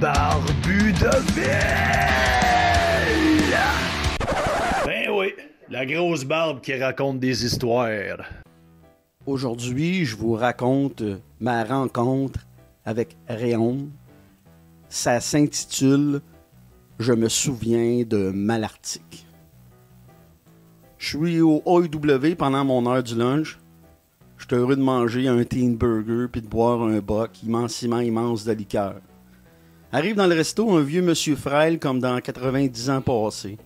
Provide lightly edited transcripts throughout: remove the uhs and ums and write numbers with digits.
barbu de ville! Ben oui, la grosse barbe qui raconte des histoires. Aujourd'hui, je vous raconte ma rencontre avec Réon. Ça s'intitule « Je me souviens de Malartic ». Je suis au AEW pendant mon heure du lunch. J'étais heureux de manger un teen burger puis de boire un boc immense de liqueur. Arrive dans le resto un vieux monsieur frêle comme dans 90 ans passés.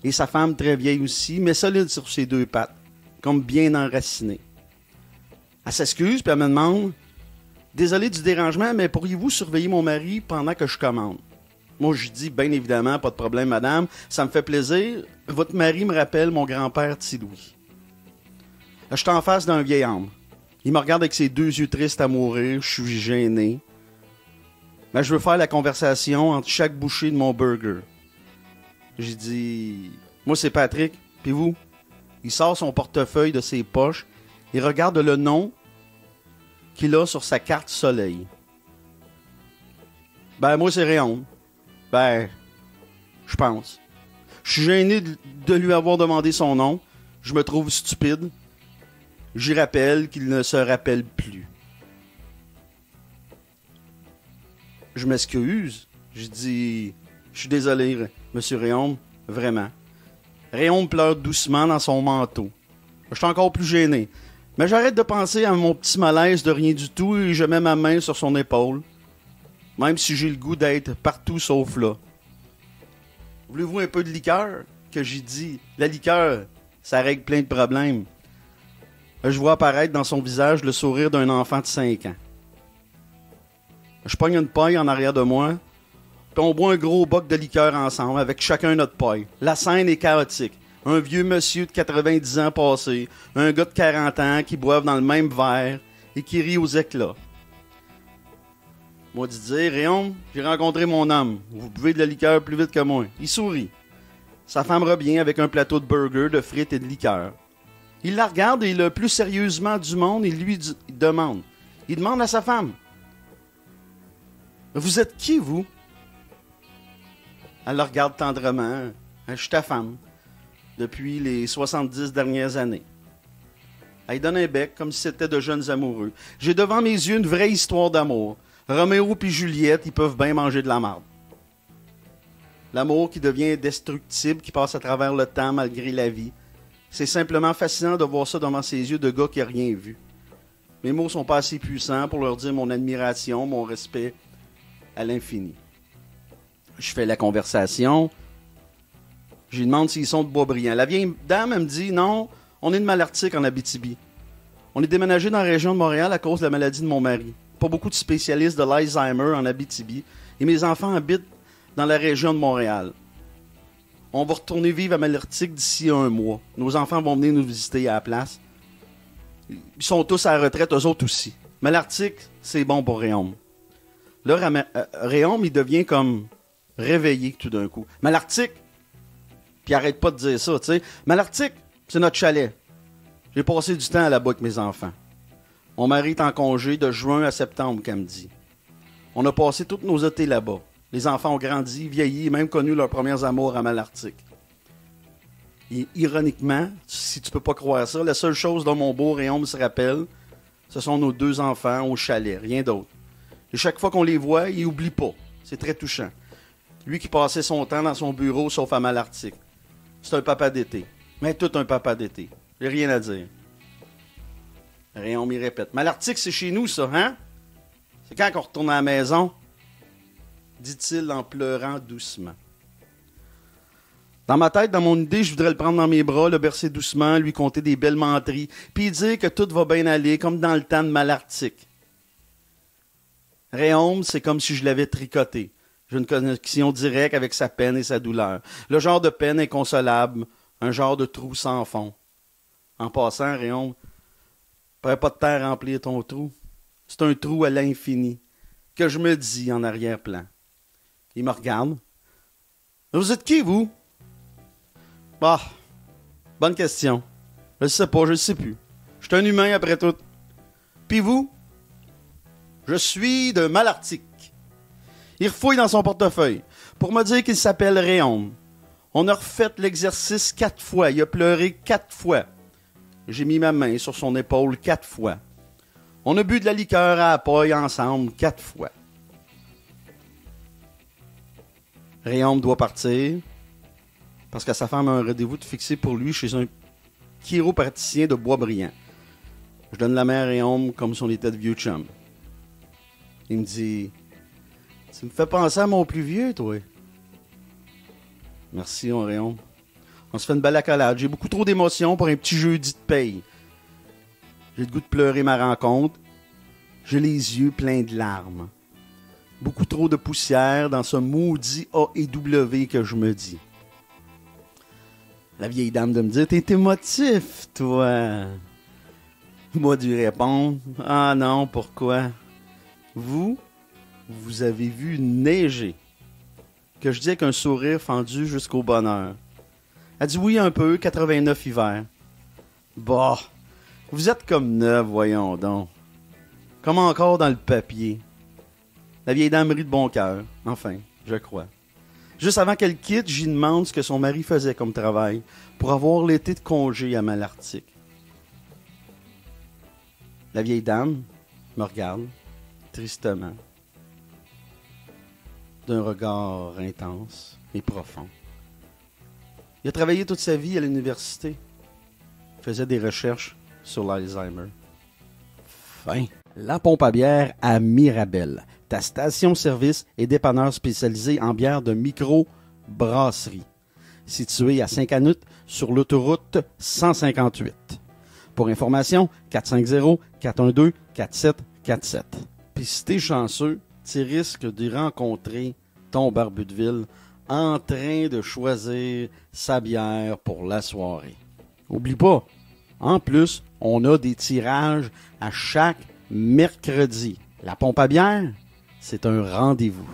Et sa femme très vieille aussi, mais solide sur ses deux pattes, comme bien enracinée. Elle s'excuse puis elle me demande « Désolé du dérangement, mais pourriez-vous surveiller mon mari pendant que je commande? » Moi, je dis « Bien évidemment, pas de problème, madame. Ça me fait plaisir. Votre mari me rappelle mon grand-père Louis. » Je suis en face d'un vieil homme. Il me regarde avec ses deux yeux tristes à mourir. Je suis gêné. Mais je veux faire la conversation entre chaque bouchée de mon burger. J'ai dit « Moi, c'est Patrick. Puis vous? » Il sort son portefeuille de ses poches et regarde le nom qu'il a sur sa carte soleil. « Ben, moi, c'est Réon. » « Ben, je pense. Je suis gêné de lui avoir demandé son nom. Je me trouve stupide. J'y rappelle qu'il ne se rappelle plus. Je m'excuse. Je dis, je suis désolé, monsieur Réon, vraiment. Réon pleure doucement dans son manteau. Je suis encore plus gêné. Mais j'arrête de penser à mon petit malaise de rien du tout et je mets ma main sur son épaule. Même si j'ai le goût d'être partout sauf là. Voulez-vous un peu de liqueur? Que j'ai dit. La liqueur, ça règle plein de problèmes. Je vois apparaître dans son visage le sourire d'un enfant de 5 ans. Je pogne une paille en arrière de moi, puis on boit un gros boc de liqueur ensemble, avec chacun notre paille. La scène est chaotique. Un vieux monsieur de 90 ans passé, un gars de 40 ans qui boivent dans le même verre et qui rit aux éclats. Moi, dit dire, Réon, j'ai rencontré mon homme. Vous buvez de la liqueur plus vite que moi. Il sourit. Sa femme revient avec un plateau de burgers, de frites et de liqueur. Il la regarde et le plus sérieusement du monde, il lui demande. Il demande à sa femme. Vous êtes qui, vous? Elle le regarde tendrement. Je suis ta femme. Depuis les 70 dernières années. Elle donne un bec comme si c'était de jeunes amoureux. J'ai devant mes yeux une vraie histoire d'amour. Roméo puis Juliette, ils peuvent bien manger de la marde. L'amour qui devient indestructible, qui passe à travers le temps malgré la vie. C'est simplement fascinant de voir ça devant ses yeux de gars qui n'ont rien vu. Mes mots sont pas assez puissants pour leur dire mon admiration, mon respect à l'infini. Je fais la conversation. Je lui demande s'ils sont de Boisbriand. La vieille dame, elle me dit non, on est de Malartic en Abitibi. On est déménagé dans la région de Montréal à cause de la maladie de mon mari. Pas beaucoup de spécialistes de l'Alzheimer en Abitibi. Et mes enfants habitent dans la région de Montréal. On va retourner vivre à Malartic d'ici 1 mois. Nos enfants vont venir nous visiter à la place. Ils sont tous à la retraite, eux autres aussi. Malartic, c'est bon pour Réon. Là, Réon, il devient comme réveillé tout d'un coup. Malartic, puis arrête pas de dire ça, tu sais. Malartic, c'est notre chalet. J'ai passé du temps là-bas avec mes enfants. Mon mari est en congé de juin à septembre, qu'elle me dit. On a passé tous nos étés là-bas. Les enfants ont grandi, vieilli et même connu leurs premiers amours à Malartic. Et ironiquement, si tu peux pas croire ça, la seule chose dont mon beau Réon se rappelle, ce sont nos 2 enfants au chalet, rien d'autre. Et chaque fois qu'on les voit, il oublie pas. C'est très touchant. Lui qui passait son temps dans son bureau, sauf à Malartic. C'est un papa d'été. Mais tout un papa d'été. J'ai rien à dire. Réon m'y répète. Malartic, c'est chez nous, ça, hein? C'est quand qu'on retourne à la maison? Dit-il en pleurant doucement. Dans ma tête, dans mon idée, je voudrais le prendre dans mes bras, le bercer doucement, lui conter des belles menteries, puis dire que tout va bien aller, comme dans le temps de Malartic. Réon, c'est comme si je l'avais tricoté. J'ai une connexion directe avec sa peine et sa douleur. Le genre de peine inconsolable, un genre de trou sans fond. En passant, Réon, prends pas de terre à remplir ton trou. C'est un trou à l'infini, que je me dis en arrière-plan. Il me regarde. Vous êtes qui, vous? Bah, bonne question. Je sais pas, je sais plus. Je suis un humain après tout. Puis vous? Je suis de Malartic. Il refouille dans son portefeuille pour me dire qu'il s'appelle Réaume. On a refait l'exercice 4 fois. Il a pleuré 4 fois. J'ai mis ma main sur son épaule 4 fois. On a bu de la liqueur à la paille ensemble 4 fois. Réaume doit partir parce que sa femme a un rendez-vous de fixé pour lui chez un chiropraticien de Boisbriand. Je donne la main à Réaume comme si on était de vieux chum. Il me dit « Tu me fais penser à mon plus vieux, toi. » Merci, mon Réaume. On se fait une belle accolade. J'ai beaucoup trop d'émotions pour un petit jeudi de paye. J'ai le goût de pleurer ma rencontre. J'ai les yeux pleins de larmes. Beaucoup trop de poussière dans ce maudit A et W que je me dis. La vieille dame de me dire « T'es émotif, toi. » Moi de lui répondre « Ah non, pourquoi? Vous avez vu neiger. » Que je dis avec un sourire fendu jusqu'au bonheur. Elle dit oui un peu, 89 hivers. Bah, vous êtes comme neuf, voyons donc. Comme encore dans le papier. La vieille dame rit de bon cœur, enfin, je crois. Juste avant qu'elle quitte, j'y demande ce que son mari faisait comme travail pour avoir l'été de congé à Malartic. La vieille dame me regarde, tristement, d'un regard intense et profond. Il a travaillé toute sa vie à l'université. Il faisait des recherches sur l'Alzheimer. Fin. La pompe à bière à Mirabel. Ta station-service et dépanneur spécialisé en bière de micro-brasserie. Situé à Saint-Canute sur l'autoroute 158. Pour information, 450-412-4747. Puis si t'es chanceux, tu risques de rencontrer ton barbu de ville en train de choisir sa bière pour la soirée. Oublie pas, en plus, on a des tirages à chaque mercredi. La pompe à bière, c'est un rendez-vous.